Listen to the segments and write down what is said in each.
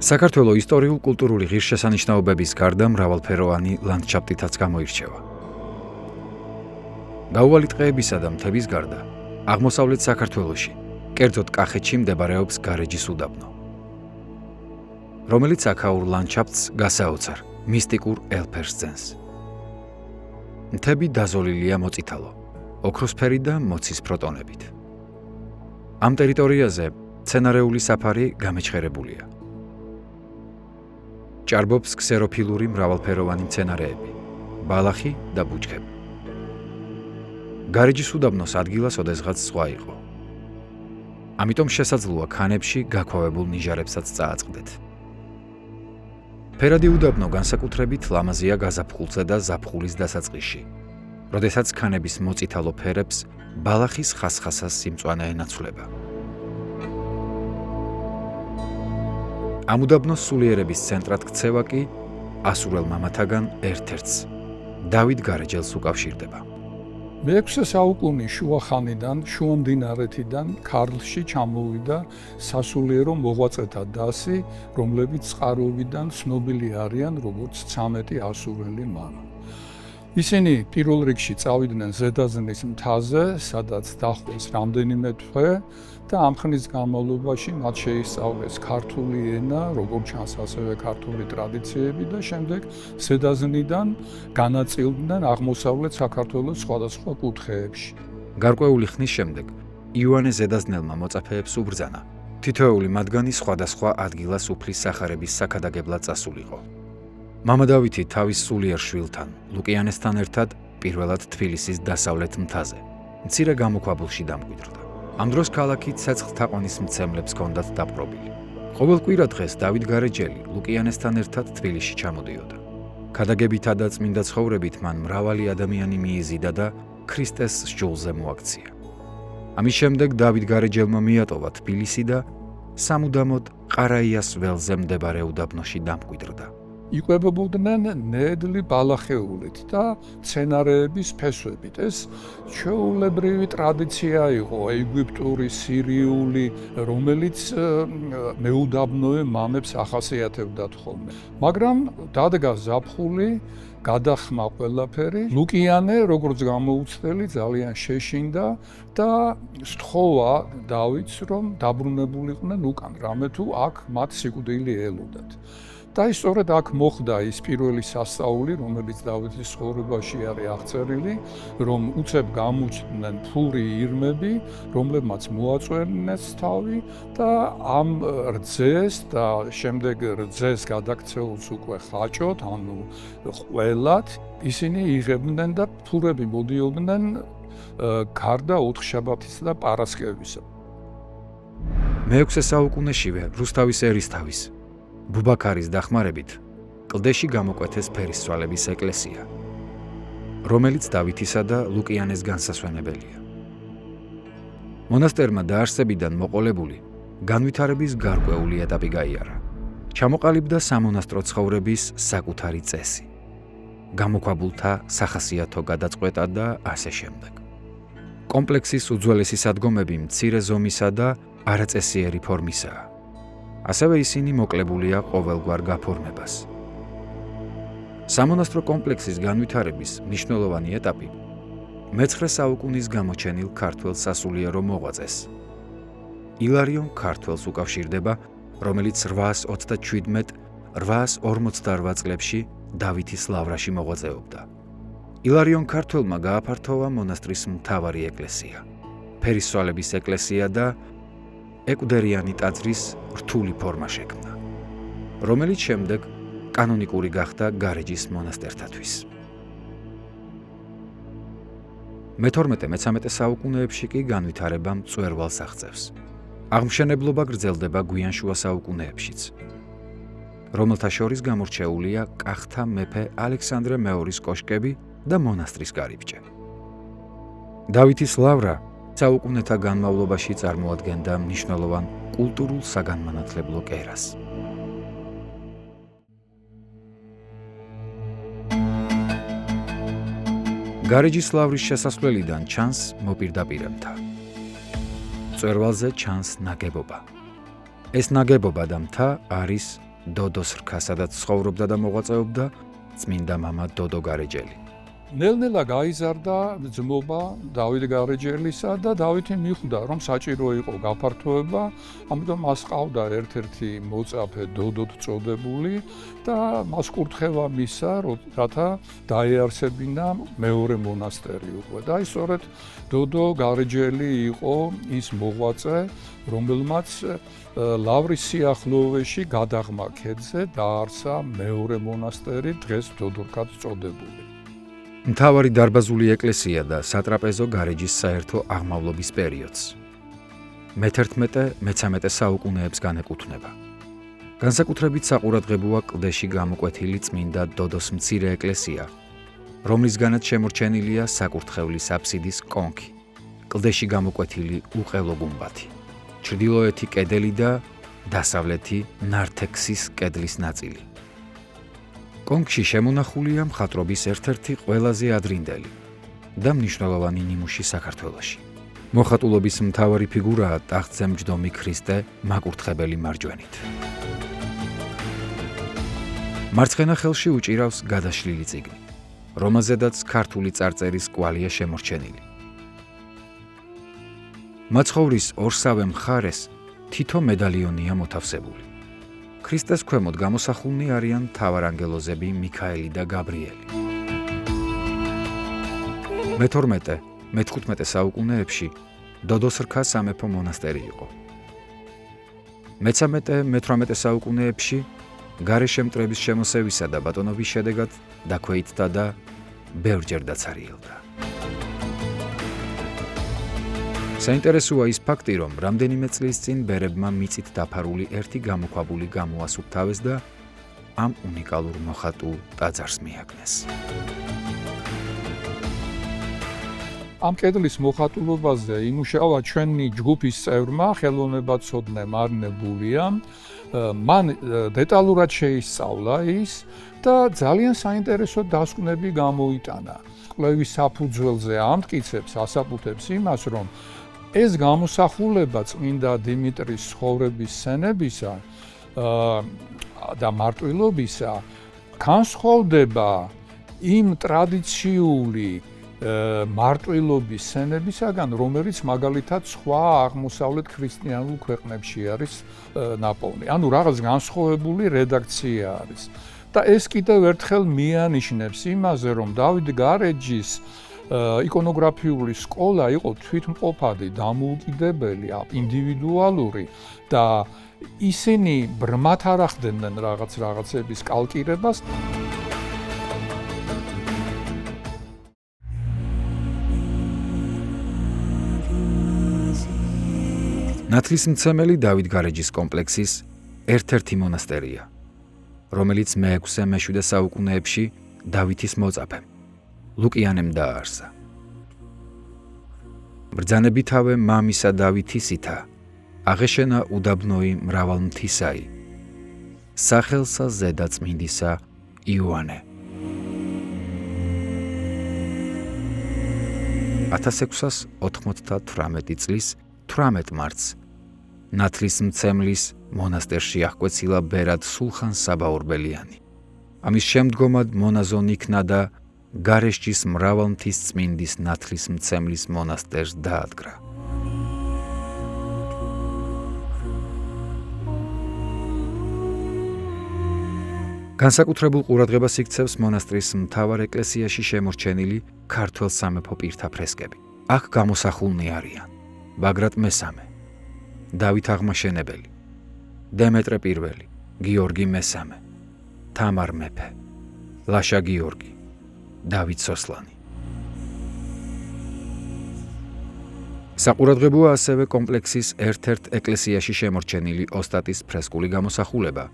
საქართველოს ისტორიულ-კულტურული ღირსშესანიშნაობების გარდა მრავალფეროვანი ლანდშაფტითაც გამოირჩევა. გაუვალი ტყეებისა და მთების გარდა, აღმოსავლეთ საქართველოში, კერძოდ კახეთში მდებარეობს გარეჯის უდაბნო, რომელიც აქაურ ლანდშაფტს გასაოცარ, მისტიკურ ელფერს ძენს. მთები დაზოლილია მოწითალო, ოქროსფერი და მოცისფრო ტონებით. ამ ტერიტორიაზე მცენარეული საფარი გამეჩხერებულია. ჭარბობს ქსეროფილური მრავალფეროვანი მცენარეები, ბალახი და ბუჩქები. გარეჯის უდაბნოს ადგილას ოდესღაც სხვა იყო. ამიტომ შესაძლოა ქანებში გაქვავებულ ნიჟარებსაც წააწყდეთ. ფერადი უდაბნო განსაკუთრებით ლამაზია გაზაფხულზე და ზაფხულის დასაწყისში, როდესაც ქანების მოწითალო ფერებს ბალახის ხასხასას სიმწვანე ენაცვლება. ამ უდაბნოს სულიერების ცენტრად ქცევა კი ასურელ მამათაგან ერთ-ერთს, დავით გარეჯელს უკავშირდება. მე-6 საუკუნის შუახანიდან, შუამდინარეთიდან ქართლში ჩამოვიდა სასულიერო მოღვაწეთა დასი, რომლებიც წყაროებიდან ცნობილი არიან როგორც 13 ასურელი მამა. ისინი პირველ რიგში წავიდნენ ზედაზნის მთაზე, სადაც დაჰყვეს რამდენიმე თვე და ამ ხნის განმავლობაში მათ შეისწავლეს ქართული ენა, როგორც ჩანს ასევე ქართული ტრადიციები და შემდეგ ზედაზნიდან განაწილდნენ აღმოსავლეთ საქართველოს სხვადასხვა კუთხეებში. გარკვეული ხნის შემდეგ იოანე ზედაზნელმა მოწაფეებს უბრძანა, თითოეული მათგანი სხვადასხვა ადგილას უფლის სახარების საქადაგებლად წასულიყო. მამა დავითი თავის სულიერ შვილთან, ლუკიანესთან ერთად პირველად თბილისის დასავლეთ მთაზე, მცირე გამოქვაბულში დამკვიდრდა. ამ დროს ქალაქი ცეცხლთაყვანის მცემლებს ჰქონდათ დაპყრობილი. ყოველ კვირა დღეს დავით გარეჯელი ლუკიანესთან ერთად თბილისში ჩამოდიოდა. ქადაგებითა და წმინდა ცხოვრებით მან მრავალი ადამიანი მიიზიდა და ქრისტეს სჯულზე მოაქცია. ამის შემდეგ დავით გარეჯელმა მიატოვა თბილისი და სამუდამოდ ყარაიას ველზე მდებარე უდაბნოში დამკვიდრდა. იკვებებოდნენ ნედლი ბალახეულით და მცენარეების ფესვებით. ეს ჩვეულებრივი ტრადიცია იყო, ეგვიპტური, სირიული, რომელიც მეუდაბნოე მამებს ახასიათებდათ ხოლმე. მაგრამ დადგა ზაფხული, გადახმა ყველაფერი. ლუკიანე, როგორც გამოუცდელი, ძალიან შეშინდა და სთხოვა დავითს, რომ დაბრუნებულიყვნენ უკან, რამე თუ აქ მათ სიკვდილი ელოდათ. და სწორედ აქ მოხდა ის პირველი სასწაული, რომელიც დავითის ცხოვრებაში არის აღწერილი, რომ უცებ გამოჩნდნენ ფური ირმები, რომლებმაც მოაწვენეს თავი და ამ რძეს და შემდეგ რძეს გადაქცეულს უკვე ხაჭოთ, ანუ ყველად ისინი იღებდნენ და ფურები მოდიოდნენ გარდა ოთხშაბათისა და პარასკევისა. მე-6 საუკუნეშივე რუსთავის ერისთავის ბუბაქარის დახმარებით კლდეში გამოკვეთეს ფერისცვალების ეკლესია, რომელიც დავითისა და ლუკიანეს განსასვენებელია. მონასტერმა დაარსებიდან მოყოლებული განვითარების გარკვეული ეტაპი გაიარა. ჩამოყალიბდა სამონასტრო ცხოვრების საკუთარი წესი, გამოქვაბულთა სახასიათო გადაწყვეტა და ასე შემდეგ. კომპლექსის უძველესი სადგომები მცირე ზომისა და არაწესიერი ფორმისაა. ასევე ისინი მოკლებულია ყოველგვარ გაფორმებას. სამონასტრო კომპლექსის განვითარების მნიშვნელოვანი ეტაპი მე-9 საუკუნის გამოჩენილ ქართველ სასულიერო მოღვაწეს, ილარიონ ქართველს უკავშირდება, რომელიც 827-848 წლებში დავითის ლავრაში მოღვაწეობდა. ილარიონ ქართველმა გააფართოვა მონასტრის მთავარი ეკლესია, ფერისცვალების ეკლესია და ეკვდერიანი ტაძრის რთული ფორმა შექმნა, რომელიც შემდეგ კანონიკური გახდა გარეჯის მონასტერთათვის. მე-12-13 საუკუნეებში კი განვითარება მწვერვალს აღწევს. აღმშენებლობა გრძელდება გვიან შუა საუკუნეებშიც, რომელთა შორის გამორჩეულია კახთა მეფე ალექსანდრე მეორის კოშკები და მონასტრის კარიბჭე. დავითის ლავრა საუკუნეთა განმავლობაში წარმოადგენდა მნიშვნელოვან კულტურულ საგანმანათლებლო კერას. გარეჯის ლავრის შესასვლელიდან ჩანს მოპირდაპირე მთა. მწვერვალზე ჩანს ნაგებობა. ეს ნაგებობა და მთა არის დოდოს რქა, სადაც ცხოვრობდა და მოღვაწეობდა წმინდა მამა დოდო გარეჯელი. ნელ-ნელა გაიზარდა ძმობა დავით გარეჯელისა და დავითი მიხვდა, რომ საჭირო იყო გაფართოება, ამიტომ მას ყავდა ერთ-ერთი მოწაფე დოდოთ წოდებული და მას კურთხევა მისცა, რათა დაეარსებინა მეორე მონასტერი უკვე. და ის სწორედ დოდო გარეჯელი იყო ის მოღვაწე, რომელმაც ლავრის სიახლოვეში გადაღმა ქედზე დაარსა მეორე მონასტერი, დღეს დოდორქად წოდებული. მთავარი დარბაზული ეკლესია და სატრაპეზო გარეჯის საერთო აღმავლობის პერიოდს მე-11-13 საუკუნეებს განეკუთვნება. განსაკუთრებით საყურადღებოა კლდეში გამოკვეთილი წმინდა დოდოს მცირე ეკლესია, რომლისგანაც შემორჩენილია საკურთხევლის აფსიდის კონქი, კლდეში გამოკვეთილი უყელო გუმბათი, ჩრდილოეთი კედელი და დასავლეთი ნართექსის კედლის ნაწილი. კონქში შემონახულია მხატვრობის ერთ-ერთი ყველაზე ადრინდელი და მნიშვნელოვანი ნიმუში საქართველოში. მოხატულობის მთავარი ფიგურაა ტახტზე მჯდომი ქრისტე მაკურთხებელი მარჯვენით. მარცხენა ხელში უჭირავს გადაშლილი წიგნი, რომელზედაც ქართული წარწერის კვალია შემორჩენილი. მაცხოვრის ორსავე მხარეს თითო მედალიონია მოთავსებული. ქრისტეს ქვემოთ გამოსახულნი არიან მთავარანგელოზები მიქაელი და გაბრიელი. მე-12-მე-15 საუკუნეებში დოდოს რქა სამეფო მონასტერი იყო. მე-13-მე-18 საუკუნეებში გარეშე მტრების შემოსევისა და ბატონობის შედეგად დაქვეითდა და ბევრჯერ დაცარიელდა. საინტერესოა ის ფაქტი, რომ რამდენიმე წლის წინ ბერებმა მიწით დაფარული ერთი გამოქვაბული გამოასუფთავეს და ამ უნიკალურ მოხატულ ტაძარს მიაგნეს. ამ კედლის მოხატულობაზე იმუშავა ჩვენი ჯგუფის წევრმა, ხელოვნებაცოდნე მარნე ბულიამ. მან დეტალურად შეისწავლა ის და ძალიან საინტერესო დასკვნები გამოიტანა. კვლევის საფუძველზე ამტკიცებს, ასაფუთებს იმას, რომ ეს გამოსახულება წმინდა დიმიტრის ცხოვრების სცენებისა და მარტვილობისა განსხვავდება იმ ტრადიციული მარტვილობის სცენებისაგან, რომელიც მაგალითად სხვა აღმოსავლეთ ქრისტიანულ ქვეყნებში არის ნაპოვნი. ანუ რაღაც განსხვავებული რედაქცია არის. და ეს კიდევ ერთხელ მიანიშნებს იმაზე, რომ დავით გარეჯის იკონოგრაფიული სკოლა იყო თვითმყოფადი, დამოუკიდებელი, ინდივიდუალური და ისინი ბრმად არ ახდენდნენ რაღაცების კალკირებას. ნათლისმცემელი დავით გარეჯის კომპლექსის ერთ-ერთი მონასტერია, რომელიც მე-6-მე-7 საუკუნეებში დავითის მოწაფემ ლუკიანემ დააარსა. ბრძანებითავე მამისა დავითისითა აღეშენა უდაბნოი მრავალმთისაი, სახელსა ზედა წმინდისა იოანე. 1698 წლის 18 მარტს ნათლისმცემლის მონასტერში აღკვეცილა ბერად სულხან საბაურბელიანი. ამის შემდგომად მონაზონ იქნა და გარეშჯის მრავალმთის წმინდის ნათლისმცემლის მონასტერს დაადგრა. განსაკუთრებულ ყურადღებას იქცევს მონასტრის მთავარ ეკლესიაში შემორჩენილი ქართველ სამეფო პირთა ფრესკები. აქ გამოსახულნი არიან ბაგრატ მესამე, დავით აღმაშენებელი, დემეტრე პირველი, გიორგი მესამე, თამარ მეფე, ლაშა გიორგი, დავით სოსლანი. საყურადღებოა ასევე კომპლექსის ერთ-ერთ ეკლესიაში შემორჩენილი ოსტატის ფრესკული გამოსახულება,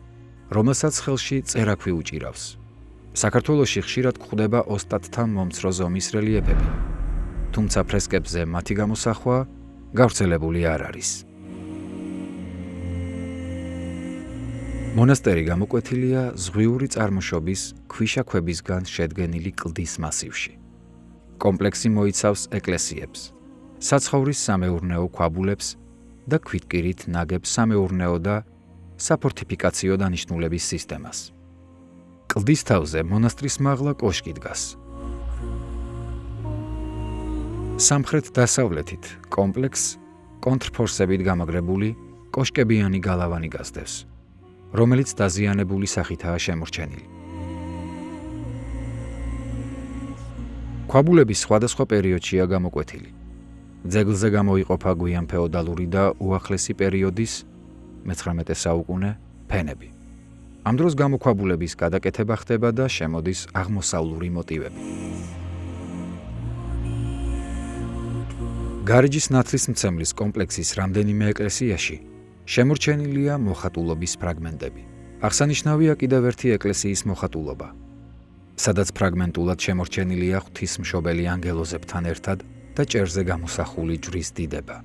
რომელსაც ხელში წერაქვი უჭირავს. საქართველოში ხშირად გვხვდება ოსტატთან მომცრო ზომის რელიეფები, თუმცა ფრესკებზე მათი გამოსახვა გავრცელებული არ არის. მონასტერი გამოკვეთილია ზღვიური წარმოშობის ქვიშაქვებისგან შედგენილი კლდის მასივში. კომპლექსი მოიცავს ეკლესიებს, საცხოვრის სამეურნეო ქვაბულებს და ქვითკირით ნაგებ სამეურნეო და საფორტიფიკაციო დანიშნულების სისტემას. კლდის თავზე მონასტრის მაღლა კოშკი დგას. სამხრეთ-დასავლეთით კომპლექსს კონტრფორსებით გამაგრებული კოშკებიანი გალავანი გასდევს, რომელიც დაზიანებული სახითაა შემორჩენილი. ქვაბულების სხვადასხვა პერიოდშია გამოკვეთილი. ძეგლზე გამოიყოფა გვიან ფეოდალური და უახლესი პერიოდის მე-19 საუკუნე ფენები. ამ დროს გამოქვაბულების გადაკეთება ხდება და შემოდის აღმოსავლური მოტივები. გარეჯის ნათლისმცემლის კომპლექსის რამდენიმე ეკლესიაში შემორჩენილია მოხატულობის ფრაგმენტები. აღსანიშნავია კიდევ ერთი ეკლესიის მოხატულობა, სადაც ფრაგმენტულად შემორჩენილია ღვთისმშობელი ანგელოზებთან ერთად და ჭერზე გამოსახული ჯვრის დიდება.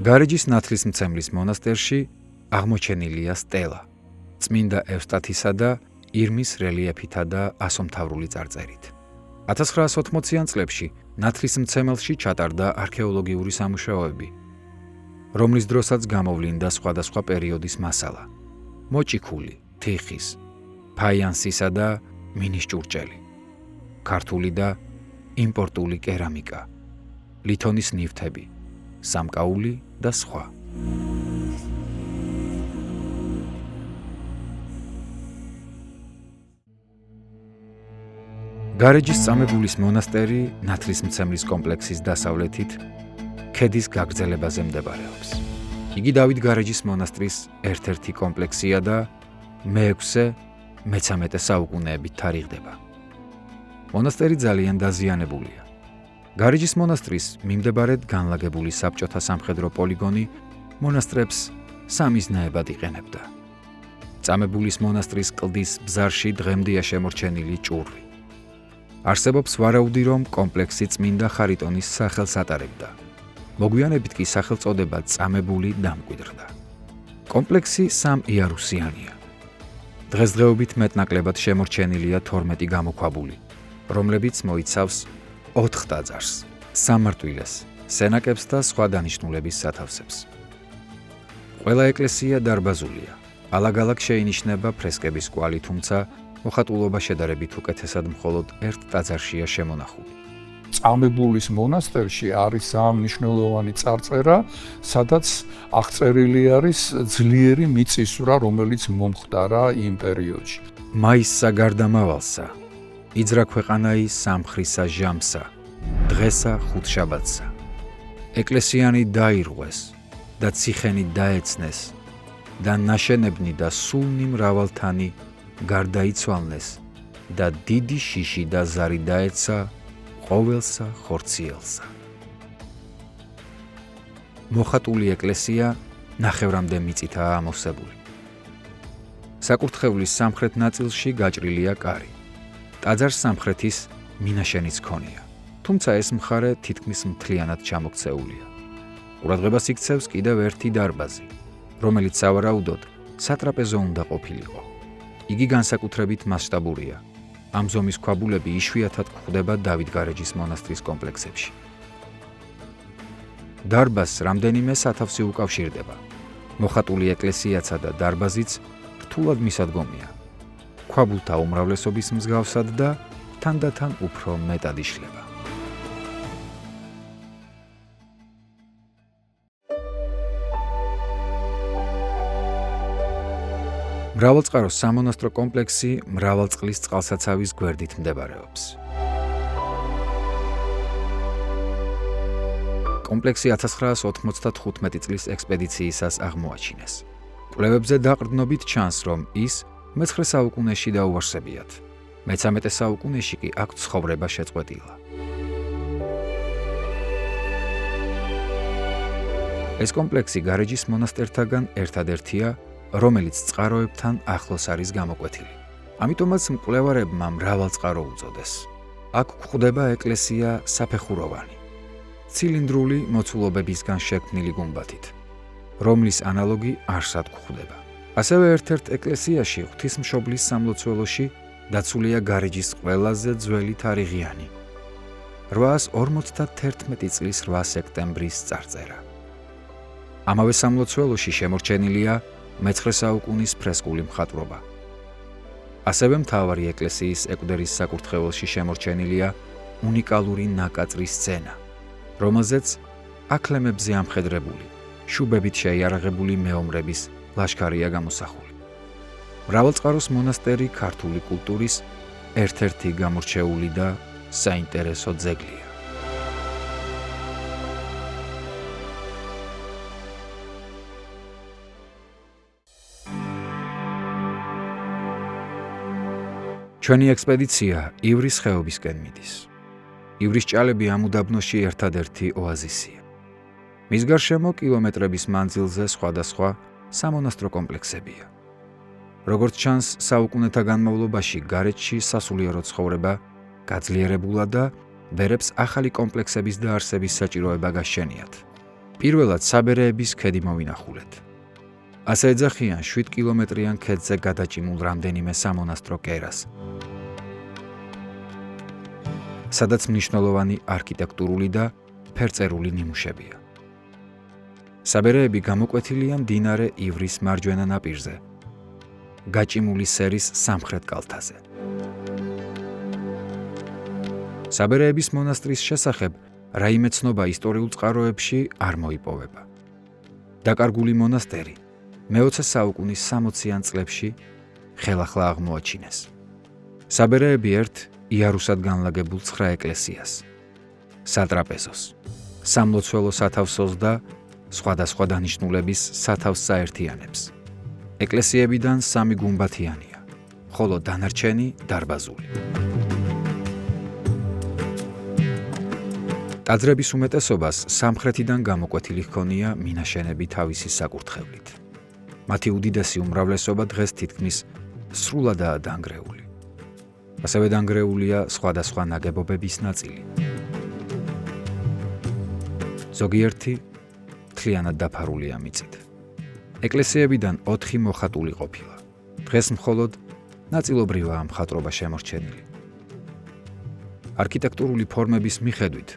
გარეჯის ნათლისმცემლის მონასტერში აღმოჩენილია სტელა, წმინდა ევსტათისა და ირმის რელიეფითა და ასომთავრული წარწერით. 1980-იან წლებში ნათლისმცემელში ჩატარდა არქეოლოგიური სამუშაოები, რომლის დროსაც გამოვლინდა სხვადასხვა პერიოდის მასალა: მოჭიქული, თიხის, ფაიანსისა და მინის ჭურჭელი, ქართული და იმპორტული კერამიკა, ლითონის ნივთები, სამკაული და სხვა. გარეჯის წამებულის მონასტერი ნათლისმცემლის კომპლექსის დასავლეთით ქედის გაგრძელებაზე მდებარეობს. იგი დავით გარეჯის მონასტრის ერთ-ერთი კომპლექსია და მე-6-მე-13 საუკუნეებით თარიღდება. მონასტერი ძალიან დაზიანებულია. გარეჯის მონასტრის მიმდებარედ განლაგებული საბჭოთა სამხედრო პოლიგონი მონასტრებს სამიზნეებად იყენებდა. წამებულის მონასტრის კლდის ბზარში დღემდეა შემორჩენილი ჭურვი. არსებობს ვარაუდი, რომ კომპლექსი წმინდა ხარიტონის სახელს ატარებდა. მოგვიანებით კი სახელწოდება წამებული დამკვიდრდა. კომპლექსი სამიარუსიანია. დღესდღეობით მეტნაკლებად შემორჩენილია 12 გამოქვაბული, რომლებიც მოიცავს 4 ტაძარს, სამმართველეს, სენაკებს და სხვა დანიშნულების სათავსებს. ყველა ეკლესია დარბაზულია. ალაგ-ალაგ შეინიშნება ფრესკების კვალი, თუმცა მოხატულობა შედარებით უკეთესად მხოლოდ ერთ ტაძარშია შემონახული. წამებულის მონასტერში არის სამნიშნელოვანი წარწერა, სადაც აღწერილი არის ძლიერი მიწისძვრა, რომელიც მომხდარა იმ პერიოდში. მაისსა გარდამავალსა, იძრა ქვეყანაი სამხრისა ჟამსა, დღესა ხუთშაბათსა. ეკლესიანი დაირღვეს და ციხენი დაეცნეს და ნაშენებნი და სულნი მრავალთანი გარდაიცვალნეს და დიდი შიში და ზარი დაეცა ყოველსა ხორციელსა. მოხატული ეკლესია ნახევრამდე მიწითაა ამოვსებული. საკურთხევლის სამხრეთ ნაწილში გაჭრილია კარი. ტაძარს სამხრეთის მინაშენიც ჰქონია, თუმცა ეს მხარე თითქმის მთლიანად ჩამოქცეულია. ყურადღებას იქცევს კიდევ ერთი დარბაზი, რომელიც სავარაუდოდ სატრაპეზო უნდა ყოფილიყო. იგი განსაკუთრებით მასშტაბურია. ამ ზომის ქვაბულები იშვიათად გვხვდება დავით გარეჯის მონასტრის კომპლექსებში. დარბაზს რამდენიმე სათავსი უკავშირდება. მოხატული ეკლესიაცა და დარბაზიც რთულად მისადგომია. ქვაბულთა უმრავლესობის მსგავსად და თანდათან უფრო მეტად იშლება. მრავალწყაროს სამონასტრო კომპლექსი მრავალწყლის წყალსაცავის გვერდით მდებარეობს. კომპლექსი 1995 წლის ექსპედიციისას აღმოაჩინეს. კვლევებზე დაყრდნობით ჩანს, რომ ის მე-9 საუკუნეში დაუარსებიათ. მე-13 საუკუნეში კი აქ ცხოვრება შეწყვეტილა. ეს კომპლექსი გარეჯის მონასტერთაგან ერთადერთია, რომელიც წყაროებთან ახლოს არის გამოკვეთილი. ამიტომაც მკვლევარებმა მრავალწყარო უწოდეს. აქ გვხვდება ეკლესია საფეხუროვანი, ცილინდრული მოცულობებისგან შექმნილი გუმბათით, რომლის ანალოგი არსად გვხვდება. ასევე ერთ-ერთ ეკლესიაში ღვთისმშობლის სამლოცველოში დაცულია გარეჯის ყველაზე ძველი თარიღიანი, 851 წლის 8 სექტემბრის წარწერა. ამავე სამლოცველოში შემორჩენილია მე-9 საუკუნის ფრესკული მხატვრობა. ასევე მთავარი ეკლესიის ეკვდერის საკურთხეველში შემორჩენილია უნიკალური ნაკაწრის სცენა, რომელზეც აქლემებზე ამხედრებული, შუბებით შეიარაღებული მეომრების ლაშქარია გამოსახული. მრავალწყაროს მონასტერი ქართული კულტურის ერთ-ერთი გამორჩეული და საინტერესო ძეგლია. ჩვენი ექსპედიცია ივრის ხეობისკენ მიდის. ივრის ჭალები ამ უდაბნოში ერთადერთი ოაზისია. მის გარშემო კილომეტრების მანძილზე სხვადასხვა სამონასტრო კომპლექსებია. როგორც ჩანს, საუკუნეთა განმავლობაში გარეჩში სასულიერო ცხოვრება გაძლიერებულა და ბერებს ახალი კომპლექსების დაარსების საჭიროება გასჩენიათ. პირველად საბერეების ქედი მოვინახულეთ. ასე ეძახიან 7 კილომეტრიან ქედზე გადაჭიმულ რამდენიმე სამონასტრო კერას, სადაც მნიშვნელოვანი არქიტექტურული და ფერწერული ნიმუშებია. საბერეები გამოკვეთილია მდინარე ივრის მარჯვენა ნაპირზე, გაჭიმული სერის სამხრეთ კალთაზე. საბერეების მონასტრის შესახებ რაიმე ცნობა ისტორიულ წყაროებში არ მოიპოვება. დაკარგული მონასტერი მე-20 საუკუნის 60-იან წლებში ხელახლა აღმოაჩინეს. საბერეები ერთ იარუსად განლაგებულ 9 ეკლესიას, სატრაპეზოს, სამლოცველო სათავსოს და სხვადასხვა დანიშნულების სათავსს აერთიანებს. ეკლესიებიდან 3 გუმბათიანია, ხოლო დანარჩენი დარბაზული. ტაძრების უმეტესობას სამხრეთიდან გამოკვეთილი ჰქონია მინაშენები თავისი საკურთხევლით. მათი უდიდესი უმრავლესობა დღეს თითქმის სრულადაა დანგრეული. ასევე დანგრეულია სხვადასხვა ნაგებობების ნაწილი. ზოგიერთი მთლიანად დაფარულია მიწით. ეკლესიებიდან 4 მოხატული ყოფილა. დღეს მხოლოდ ნაწილობრივაა მხატვრობა შემორჩენილი. არქიტექტურული ფორმების მიხედვით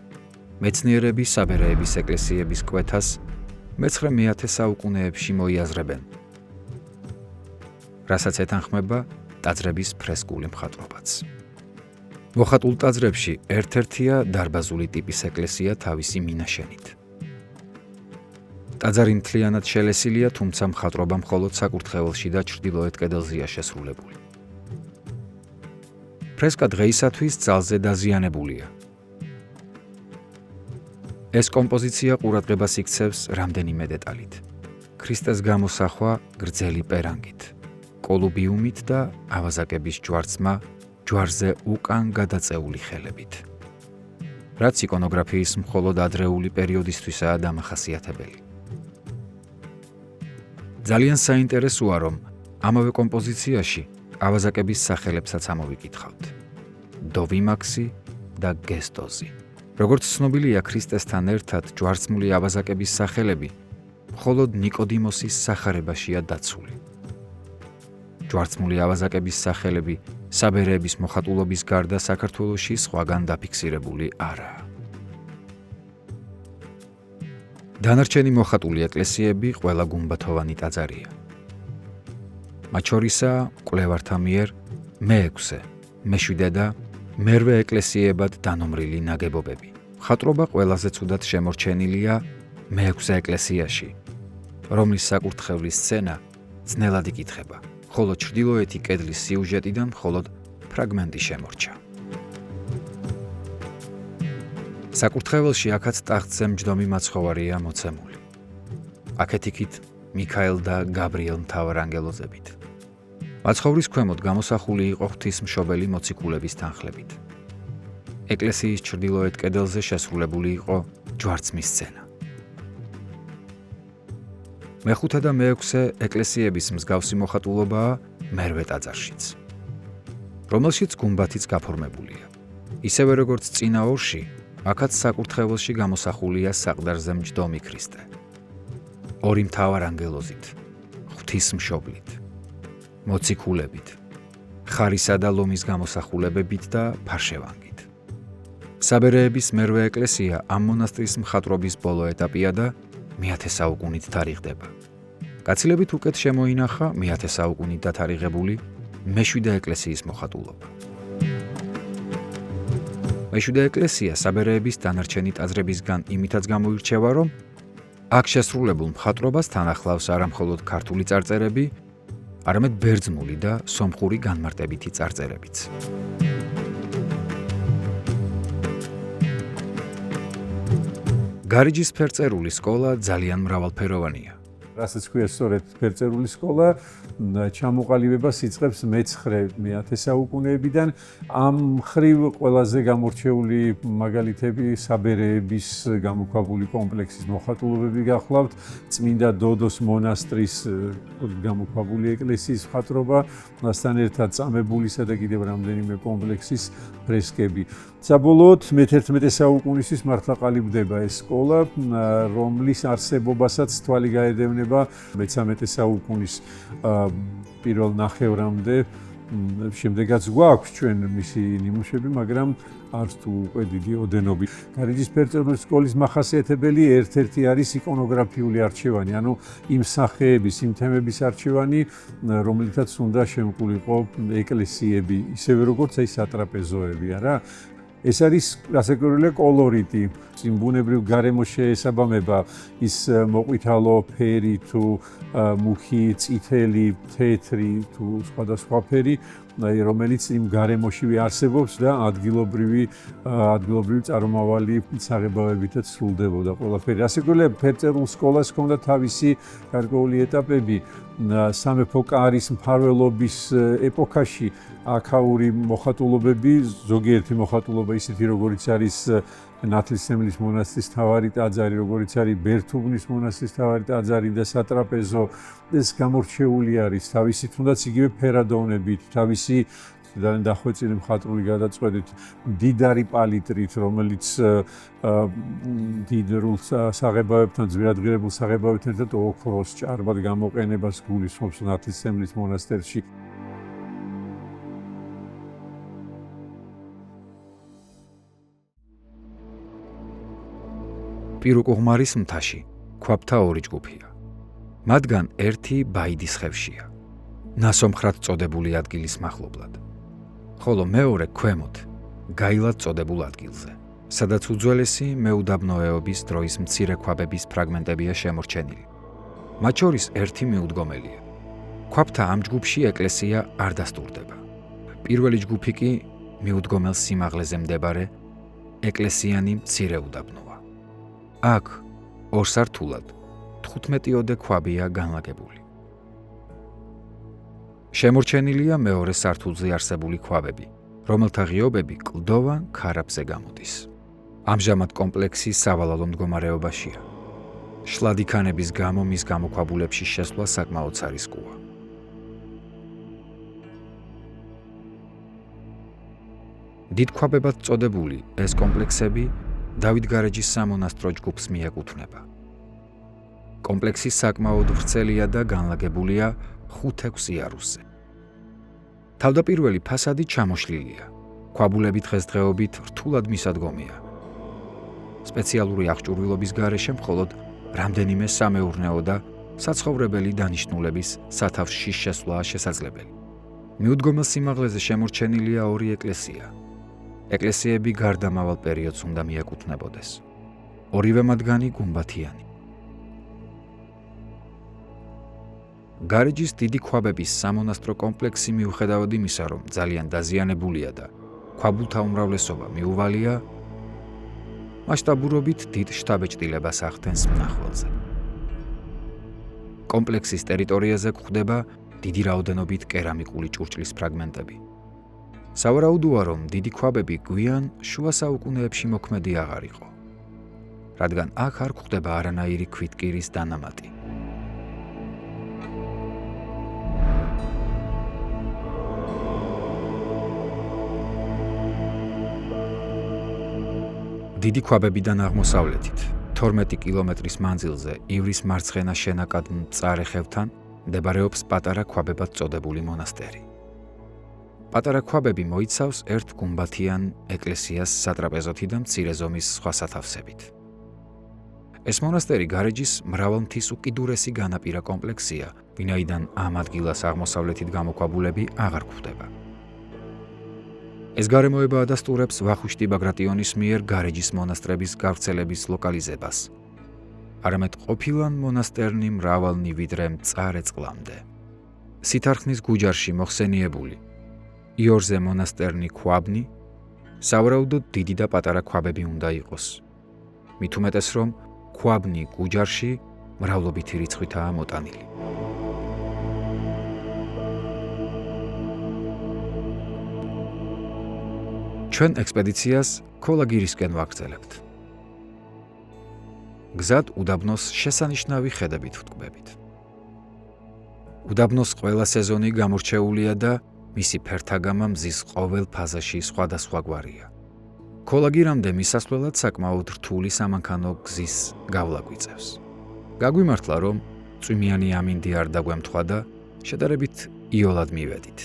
მეცნიერები საბერეების ეკლესიების კვეთას მე-9-10 საუკუნეებში მოიაზრებენ, რასაც ეთანხმება ტაძრების ფრესკული მხატვრობაც. მოხატულ ტაძრებში ერთ-ერთია დარბაზული ტიპის ეკლესია თავისი მინაშენით. ტაძარი მთლიანად შელესილია, თუმცა მხატვრობა მხოლოდ საკურთხეველში და ჩრდილოეთ კედელზეა შესრულებული. ფრესკა დღეისათვის ძალზე დაზიანებულია. ეს კომპოზიცია ყურადღებას იქცევს რამდენიმე დეტალით. ქრისტეს გამოსახვა გრძელი პერანგით, კოლუბიუმით და ავაზაკების ჯვარცმა ჯვარზე უკან გადაწეული ხელებით, რაც იკონოგრაფიის მხოლოდ ადრეული პერიოდისთვისაა დამახასიათებელი. ძალიან საინტერესოა, რომ ამავე კომპოზიციაში ავაზაკების სახელებსაც ამოვიკითხავთ: დოვიმაქსი და გესტოზი. როგორც ცნობილია, ქრისტესთან ერთად ჯვარცმული ავაზაკების სახელები მხოლოდ ნიკოდიმოსის სახარებაშია დაცული. ჯვარცმული ავაზაკების სახელები საბერეების მოხატულობის გარდა საქართველოში სხვაგან დაფიქსირებული არაა. დანარჩენი მოხატული ეკლესიები ყველა გუმბათოვანი ტაძარია. მათ შორისაა მკვლევართა მიერ მე-6, მე-7 და მე-8 ეკლესიებად დანომრილი ნაგებობები. მხატვრობა ყველაზე ცუდად შემორჩენილია მე-6 ეკლესიაში, რომლის საკურთხევლის სცენა ძნელად იკითხება, ხოლო ჩრდილოეთი კედლის სიუჟეტიდან მხოლოდ ფრაგმენტი შემორჩა. საკურთხეველში აქაც ტახტზე მჯდომი მაცხოვარია მოცემული. აქეთ-იქით მიქაელ და გაბრიელ მთავარანგელოზებით. მაცხოვრის ქვემოთ გამოსახული იყო ღვთისმშობელი მოციქულების თანხლებით. ეკლესიის ჩრდილოეთ კედელზე შესრულებული იყო ჯვარცმის სცენა. მე-5 და მე-6 ეკლესიების მსგავსი მოხატულობაა მე-8 ტაძარშიც, რომელშიც გუმბათიც გაფორმებულია. ისევე როგორც წინა ორში, აქაც საკურთხეველში გამოსახულია საყდარზე მჯდომი ქრისტე, 2 მთავარანგელოზით, ღვთისმშობლით, მოციქულებით, ხარისა და ლომის გამოსახულებებით და ფარშევანგით. საბერეების მერვე ეკლესია ამ მონასტრის მხატვრობის ბოლო ეტაპია და მე-10 საუკუნით თარიღდება. გაცილებით უკეთ შემოინახა მე-10 საუკუნით დათარიღებული მე-7 ეკლესიის მოხატულობა. მე-7 ეკლესია საბერეების დანარჩენი ტაძრებისგან იმითაც გამოირჩევა, რომ აქ შესრულებულ მხატვრობას თან ახლავს არა მხოლოდ ქართული წარწერები, არამედ ბერძნული და სომხური განმარტებითი წარწერებიც. გარიჯის ფერწერული სკოლა ძალიან მრავალფეროვანია. რასაც ქვია სწორედ ფერწერული სკოლა, ჩამოყალიბებას იწყებს მე-9 საუკუნეებიდან. ამ მხრივ ყველაზე გამორჩეული მაგალითები საბერეების გამოქვაბული კომპლექსის მოხატულობები გახლავთ, წმინდა დოდოს მონასტრის გამოქვაბული ეკლესიის მხატვრობა, მასთან ერთად წამებულისა და კიდევ რამდენიმე კომპლექსის ფრესკები. საბოლოოდ მე-11 საუკუნისთვის მართლა ყალიბდება ეს სკოლა, რომლის არსებობასაც თვალი გაედევნება მე-13 საუკუნის პირველ ნახევრამდე. შემდეგაც გვაქვს ჩვენ მისი ნიმუშები, მაგრამ არც თუ უკვე დიდი ოდენობით. გარიჯის ფერწერული სკოლის მახასიათებელი ერთ-ერთი არის იკონოგრაფიული არჩევანი, ანუ იმ სახეების, იმ თემების არჩევანი, რომლითაც უნდა შემკულიყო ეკლესიები, ისევე როგორც აი სატრაპეზოები, არა? ეს არის რასაკვირველია კოლორიტი, ბუნებრივ გარემოს შეესაბამება ის მოყვითალო ფერი თუ მუქი, წითელი, თეთრი თუ სხვადასხვა ფერი, რომელიც იმ გარემოშივე არსებობს და ადგილობრივი წარმომავალი საღებავებითაც სრულდებოდა ყველაფერი. რასაკვირველია ფერწერულ სკოლას ჰქონდა თავისი გარკვეული ეტაპები. სამეფო კარის მფარველობის ეპოქაში აქაური მოხატულობები, ზოგიერთი მოხატულობა ისეთი როგორიც არის ნათლისმცემლის მონასტრის თავარი ტაძარი, როგორიც არის ბერთუბნის მონასტრის თავარი ტაძარი და სატრაპეზო, ეს გამორჩეული არის თავისი თუნდაც იგივე ფერადოვნებით, თავისი ძალიან დახვეწილი მხატვრული გადაწყვეტით, მდიდარი პალიტრით, რომელიც დიდრულ საღებავებთან, ძვირადღირებულ საღებავებთან ერთად ოქროს ჭარბად გამოყენებას გულისხმობს ნათლისმცემლის მონასტერში. პირუკუღმარის მთაში ქვაბთა ორი ჯგუფია. მათგან ერთი ბაიდის ხევშია, ნასომხრად წოდებული ადგილის მახლობლად, ხოლო მეორე ქვემოთ, გაილად წოდებულ ადგილზე, სადაც უძველესი მეუდაბნოეობის დროის მცირე ქვაბების ფრაგმენტებია შემორჩენილი. მათ შორის ერთი მიუდგომელია. ქვაბთა ამ ჯგუფში ეკლესია არ დასტურდება. პირველი ჯგუფი კი მიუდგომელ სიმაღლეზე მდებარე ეკლესიანი მცირე უდაბნოა. აქ ორსართულად 15-ოდე ქვაბია განლაგებული. შემორჩენილია მეორე სართულზე არსებული ქვაბები, რომელთა ღიობები კლდოვან ქარაფზე გამოდის. ამჟამად კომპლექსი სავალალო მდგომარეობაშია. შლადი ქანების გამო მის გამოქვაბულებში შესვლა საკმაოდ სარისკოა. დიდქვაბებად წოდებული ეს კომპლექსები დავითგარეჯის სამონასტრო ჯგუფს მიეკუთვნება. კომპლექსი საკმაოდ ვრცელია და განლაგებულია 5-6 იარუსზე. თავდაპირველი ფასადი ჩამოშლილია. ქვაბულები დღესდღეობით რთულად მისადგომია. სპეციალური აღჭურვილობის გარეშე მხოლოდ რამდენიმე სამეურნეო და საცხოვრებელი დანიშნულების სათავსში შესვლაა შესაძლებელი. მიუდგომელ სიმაღლეზე შემორჩენილია ორი ეკლესია. ეკლესიები გარდამავალ პერიოდს უნდა მიეკუთვნებოდეს. ორივე მათგანი გუმბათიანი. გარიჯის დიდი ქვაბების სამონასტრო კომპლექსი მიუხედავად იმისა, რომ ძალიან დაზიანებულია და ქვაბულთა უმრავლესობა მიუვალია, მასშტაბურობით დიდ შთაბეჭდილებას ახდენს მნახველზე. კომპლექსის ტერიტორიაზე გვხვდება დიდი რაოდენობით კერამიკული ჭურჭლის ფრაგმენტები. სავარაუდოა, რომ დიდი ქვაბები გვიან შუა საუკუნეებში მოქმედი აღარ იყო, რადგან აქ არ გვხვდება არანაირი ქვითკირის დანამატი. დიდი ქვაბებიდან აღმოსავლეთით 12 კილომეტრის მანძილზე ივრის მარცხენა შენაკად მწარე ხევთან მდებარეობს პატარა ქვაბებად წოდებული მონასტერი. პატარა ქვაბები მოიცავს ერთ გუმბათიან ეკლესიას სატრაპეზოთი და მცირე ზომის სხვა სათავსებით. ეს მონასტერი გარეჯის მრავალმთის უკიდურესი განაპირა კომპლექსია, ვინაიდან ამ ადგილას აღმოსავლეთით გამოქვაბულები აღარ გვხვდება. ეს გარემოება ადასტურებს ვახუშტი ბაგრატიონის მიერ გარეჯის მონასტრების გავრცელების ლოკალიზებას. არამედ ყოფილან მონასტერნი მრავალნი ვიდრე მწარე წყლამდე. სითარხნის გუჯარში მოხსენიებული იორზე მონასტერნი ქვაბნი, სავარაუდოდ დიდი და პატარა ქვაბები უნდა იყოს. მით უმეტეს რომ ქვაბნი გუჯარში მრავლობითი რიცხვითაა მოტანილი. ჩვენ ექსპედიციას ქოლაგირისკენ ვაგრძელებთ. გზად უდაბნოს შესანიშნავი ხედებით ვტკბებით. უდაბნოს ყველა სეზონი გამორჩეულია და მისი ფერთაგამა მზის ყოველ ფაზაში სხვადასხვაგვარია. ქოლაგირამდე მისასვლელად საკმაოდ რთული სამანქანო გზის გავლა გვიწევს. გაგვიმართლა, რომ წვიმიანი ამინდი არ დაგვემთხვა და შედარებით იოლად მივედით.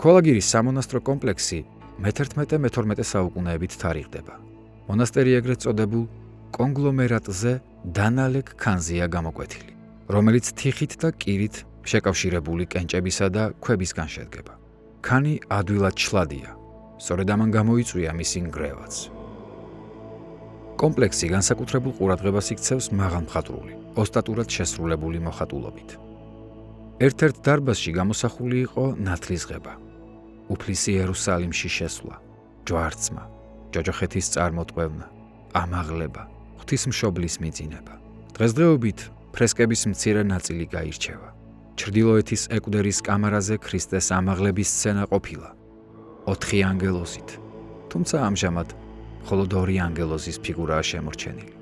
ქოლაგირის სამონასტრო კომპლექსი მე-11-მე-12 საუკუნეებით თარიღდება. მონასტერი ეგრეთ წოდებულ კონგლომერატზე დანალექ ქანზეა გამოკვეთილი, რომელიც თიხით და კირით შეკავშირებული კენჭებისა და ქვებისგან შედგება. ქანი ადვილად შლადია, სწორედ ამან გამოიწვია მისი ნგრევაც. კომპლექსი განსაკუთრებულ ყურადღებას იქცევს მაღალმხატვრული, ოსტატურად შესრულებული მოხატულობით. ერთ-ერთ დარბაზში გამოსახული იყო ნათლისღება, უფლისი იერუსალიმში შესვლა, ჯვარცმა, ჯოჯოხეთის წარმოტყვევნა, ამაღლება, ღვთისმშობლის მიძინება. დღესდღეობით ფრესკების მცირე ნაწილი გაირჩევა. ჩრდილოეთის ეკვდერის კამარაზე ქრისტეს ამაღლების სცენა ყოფილა 4 ანგელოზით, თუმცა ამჟამად მხოლოდ 2 ანგელოზის ფიგურაა შემორჩენილი.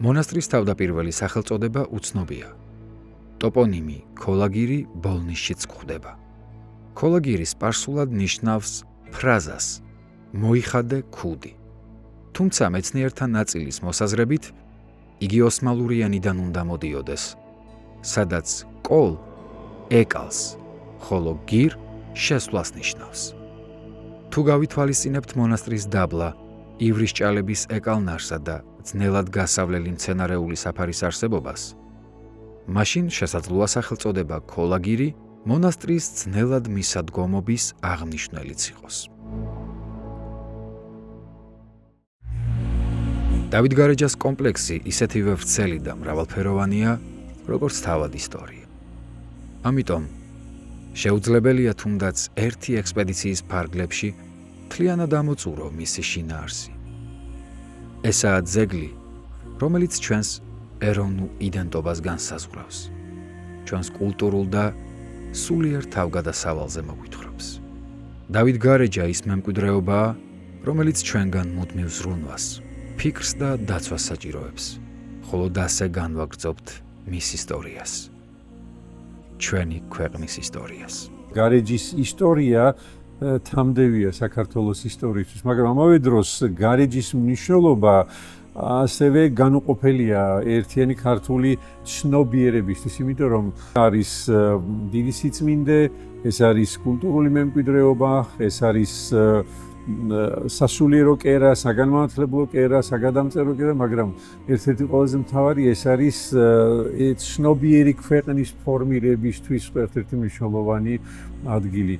მონასტრის თავდაპირველი სახელწოდება უცნობია. ტოპონიმი ქოლაგირი ბოლნისშიც გვხვდება. ქოლაგირი სპარსულად ნიშნავს ფრაზას მოიხადე ქუდი. თუმცა მეცნიერთა ნაწილის მოსაზრებით იგი ოსმალური ენიდან უნდა მოდიოდეს, სადაც კოლ ეკალს, ხოლო გირ შესვლას ნიშნავს. თუ გავითვალისწინებთ მონასტრის დაბლა, ივრის ჭალების ეკალნარსა და ძნელად გასავლელი მცენარეული საფარის არსებობას, მაშინ შესაძლოა სახელწოდება ქოლაგირი მონასტრის ძნელად მისადგომობის აღნიშნულიც იყოს. დავით გარეჯას კომპლექსი ისეთივე ვრცელი და მრავალფეროვანია, როგორც თავად ისტორია. ამიტომ შეუძლებელია თუნდაც ერთი ექსპედიციის ფარგლებში მთლიანად ამოწურო მისი შინაარსი. ესაა ძეგლი, რომელიც ჩვენს ეროვნულ იდენტობას განსაზღვრავს, ჩვენს კულტურულ და სულიერ თავგადასავალზე მოგვითხრობს. დავით გარეჯა ის მემკვიდრეობაა, რომელიც ჩვენგან მუდმივ ზრუნვას, ფიქრს და დაცვას საჭიროებს, ხოლო ასე განვაგრძობთ მის ისტორიას, ჩვენი ქვეყნის ისტორიას. გარეჯის ისტორია თამდევია საქართველოს ისტორიისთვის, მაგრამ ამავე დროს გარეჯის მნიშვნელობა ასევე განუყოფელია ერთიანი ქართული ცნობიერებისთვის, იმიტომ რომ არის დიდი სიწმინდე, ეს არის კულტურული მემკვიდრეობა, ეს არის სასულიერო კერა, საგანმანათლებლო კერა, საგადამწერო კერა, მაგრამ ერთ-ერთი ყველაზე მთავარი ეს არის ცნობიერი ქვეყნის ფორმირებისთვის ერთ-ერთი მნიშვნელოვანი ადგილი.